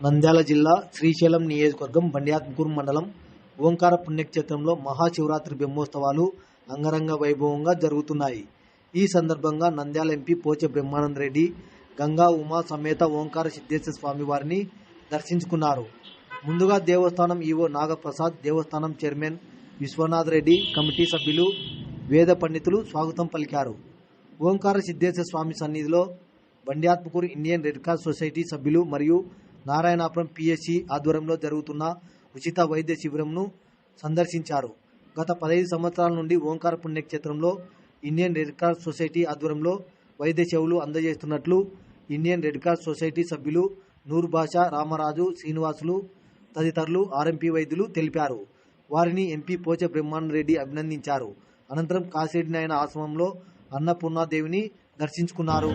నంద్యాల జిల్లా శ్రీశైలం నియోజకవర్గం బండియాత్మకూరు మండలం ఓంకార పుణ్యక్షేత్రంలో మహాశివరాత్రి బ్రహ్మోత్సవాలు అంగరంగ వైభవంగా జరుగుతున్నాయి. ఈ సందర్భంగా నంద్యాల ఎంపీ పోచే బ్రహ్మానంద రెడ్డి గంగా ఉమా సమేత ఓంకార సిద్ధేశ్వర స్వామి వారిని దర్శించుకున్నారు. ముందుగా దేవస్థానం ఈవో నాగప్రసాద్, దేవస్థానం చైర్మన్ విశ్వనాథ్ రెడ్డి, కమిటీ సభ్యులు, వేద పండితులు స్వాగతం పలికారు. ఓంకార సిద్ధేశ్వర స్వామి సన్నిధిలో బండియాత్మకూరు ఇండియన్ రెడ్ క్రాస్ సొసైటీ సభ్యులు మరియు నారాయణాపురం పిఎస్సి ఆధ్వర్యంలో జరుగుతున్న ఉచిత వైద్య శిబిరంను సందర్శించారు. గత 15 సంవత్సరాల నుండి ఓంకార పుణ్యక్షేత్రంలో ఇండియన్ రెడ్ క్రాస్ సొసైటీ ఆధ్వర్యంలో వైద్య సేవలు అందజేస్తున్నట్లు ఇండియన్ రెడ్ క్రాస్ సొసైటీ సభ్యులు నూర్ బాషా, రామరాజు, శ్రీనివాసులు తదితరులు ఆర్ఎంపీ వైద్యులు తెలిపారు. వారిని ఎంపీ పోచే బ్రహ్మానంద రెడ్డి అభినందించారు. అనంతరం కాశీరెడ్డి నాయన ఆశ్రమంలో అన్నపూర్ణాదేవిని దర్శించుకున్నారు.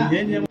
ఏం